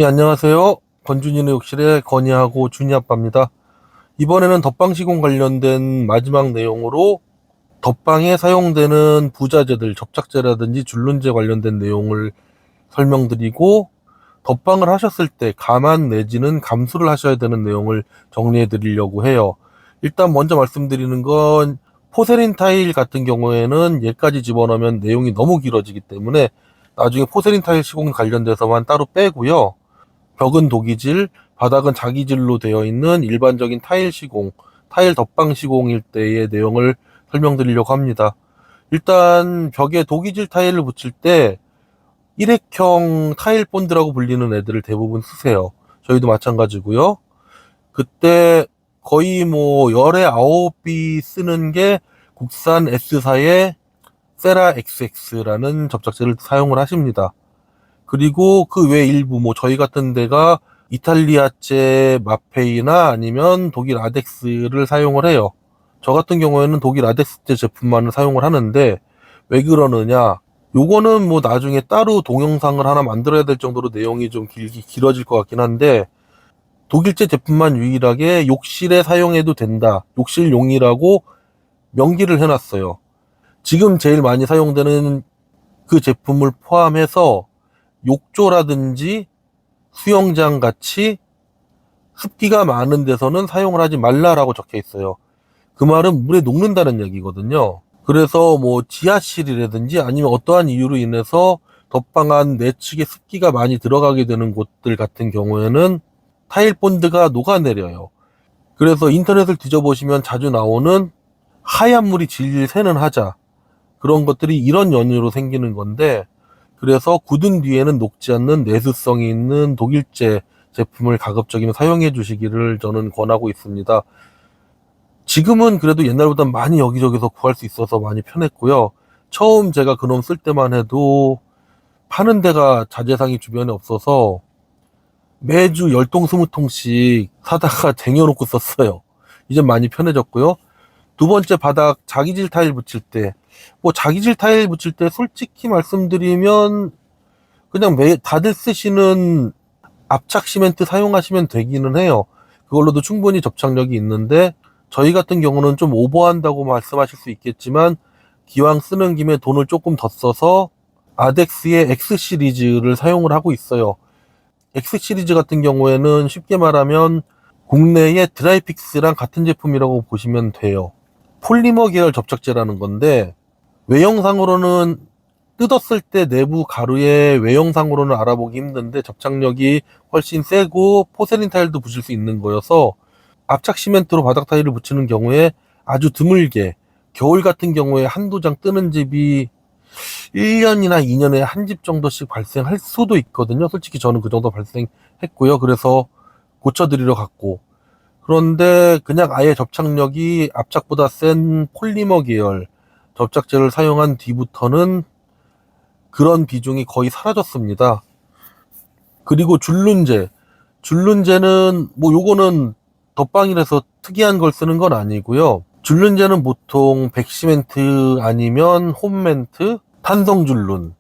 예, 안녕하세요. 건준이의 욕실의 건희하고 준이 아빠입니다. 이번에는 덧방 시공 관련된 마지막 내용으로 덧방에 사용되는 부자재들, 접착제라든지 줄눈제 관련된 내용을 설명드리고, 덧방을 하셨을 때 감안 내지는 감수를 하셔야 되는 내용을 정리해 드리려고 해요. 일단 먼저 말씀드리는 건 포세린 타일 같은 경우에는 얘까지 집어넣으면 내용이 너무 길어지기 때문에 나중에 포세린 타일 시공 관련돼서만 따로 빼고요. 벽은 도기질, 바닥은 자기질로 되어 있는 일반적인 타일 시공, 타일 덧방 시공일 때의 내용을 설명드리려고 합니다. 일단 벽에 도기질 타일을 붙일 때 일회형 타일 본드라고 불리는 애들을 대부분 쓰세요. 저희도 마찬가지고요. 그때 거의 뭐 열에 9비 쓰는 게 국산 S사의 세라 XX라는 접착제를 사용을 하십니다. 그리고 그 외 일부 뭐 저희 같은 데가 이탈리아제 마페이나 아니면 독일 아덱스를 사용을 해요. 저 같은 경우에는 독일 아덱스제 제품만을 사용을 하는데 왜 그러느냐? 요거는 뭐 나중에 따로 동영상을 하나 만들어야 될 정도로 내용이 좀 길어질 것 같긴 한데 독일제 제품만 유일하게 욕실에 사용해도 된다. 욕실용이라고 명기를 해놨어요. 지금 제일 많이 사용되는 그 제품을 포함해서 욕조라든지 수영장 같이 습기가 많은 데서는 사용을 하지 말라라고 적혀 있어요. 그 말은 물에 녹는다는 얘기거든요. 그래서 뭐 지하실이라든지 아니면 어떠한 이유로 인해서 덧방한 내측에 습기가 많이 들어가게 되는 곳들 같은 경우에는 타일 본드가 녹아내려요. 그래서 인터넷을 뒤져보시면 자주 나오는 하얀 물이 질질 새는 하자, 그런 것들이 이런 연유로 생기는 건데, 그래서 굳은 뒤에는 녹지 않는 내수성이 있는 독일제 제품을 가급적이면 사용해 주시기를 저는 권하고 있습니다. 지금은 그래도 옛날보다 많이 여기저기서 구할 수 있어서 많이 편했고요. 처음 제가 그놈 쓸 때만 해도 파는 데가 자재상이 주변에 없어서 매주 10통 20통씩 사다가 쟁여놓고 썼어요. 이젠 많이 편해졌고요. 두 번째, 바닥 자기질 타일 붙일 때, 뭐 자기질 타일 붙일 때 솔직히 말씀드리면 그냥 다들 쓰시는 압착 시멘트 사용하시면 되기는 해요. 그걸로도 충분히 접착력이 있는데 저희 같은 경우는 좀 오버한다고 말씀하실 수 있겠지만 기왕 쓰는 김에 돈을 조금 더 써서 아덱스의 X 시리즈를 사용을 하고 있어요. X 시리즈 같은 경우에는 쉽게 말하면 국내의 드라이픽스랑 같은 제품이라고 보시면 돼요. 폴리머 계열 접착제라는 건데 외형상으로는 뜯었을 때 내부 가루의 외형상으로는 알아보기 힘든데 접착력이 훨씬 세고 포세린 타일도 붙일 수 있는 거여서 압착 시멘트로 바닥 타일을 붙이는 경우에 아주 드물게, 겨울 같은 경우에 한두 장 뜨는 집이 1년이나 2년에 한 집 정도씩 발생할 수도 있거든요. 솔직히 저는 그 정도 발생했고요. 그래서 고쳐드리러 갔고, 그런데 그냥 아예 접착력이 압착보다 센 폴리머 계열 접착제를 사용한 뒤부터는 그런 비중이 거의 사라졌습니다. 그리고 줄눈제는 뭐 요거는 덧방이라서 특이한 걸 쓰는 건 아니고요. 줄눈제는 보통 백시멘트 아니면 홈멘트, 탄성줄눈.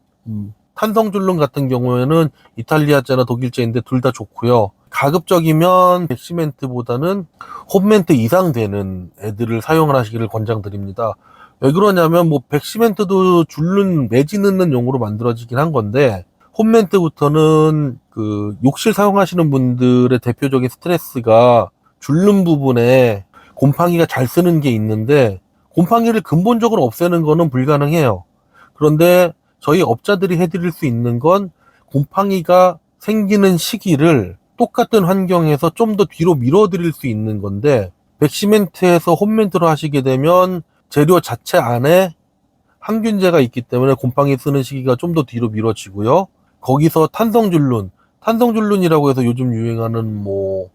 탄성줄눈 같은 경우에는 이탈리아제나 독일제인데 둘 다 좋고요. 가급적이면 백시멘트보다는 홈멘트 이상 되는 애들을 사용을 하시기를 권장드립니다. 왜 그러냐면 뭐 백시멘트도 줄눈 매지 넣는 용으로 만들어지긴 한 건데 홈멘트부터는 그 욕실 사용하시는 분들의 대표적인 스트레스가 줄눈 부분에 곰팡이가 잘 쓰는 게 있는데 곰팡이를 근본적으로 없애는 거는 불가능해요. 그런데 저희 업자들이 해드릴 수 있는 건 곰팡이가 생기는 시기를 똑같은 환경에서 좀 더 뒤로 밀어드릴 수 있는 건데 백시멘트에서 홈멘트로 하시게 되면 재료 자체 안에 항균제가 있기 때문에 곰팡이 쓰는 시기가 좀 더 뒤로 미뤄지고요. 거기서 탄성줄눈이라고 해서 요즘 유행하는 뭐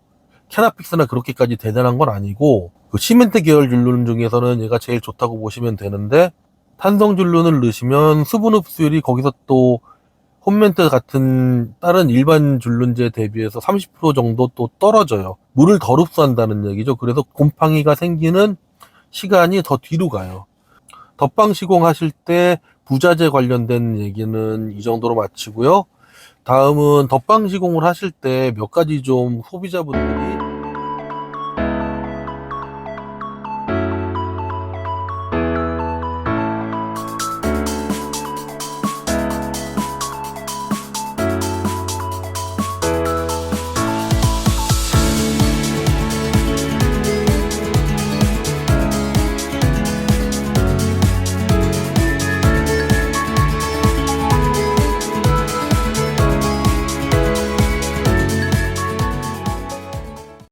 캐나픽스나 그렇게까지 대단한 건 아니고 그 시멘트 계열 줄눈 중에서는 얘가 제일 좋다고 보시면 되는데 탄성줄눈을 넣으시면 수분 흡수율이 거기서 또 홈멘트 같은 다른 일반 줄눈제 대비해서 30% 정도 또 떨어져요. 물을 덜 흡수한다는 얘기죠. 그래서 곰팡이가 생기는 시간이 더 뒤로 가요. 덧방 시공하실 때 부자재 관련된 얘기는 이 정도로 마치고요. 다음은 덧방 시공을 하실 때 몇 가지 좀 소비자분들이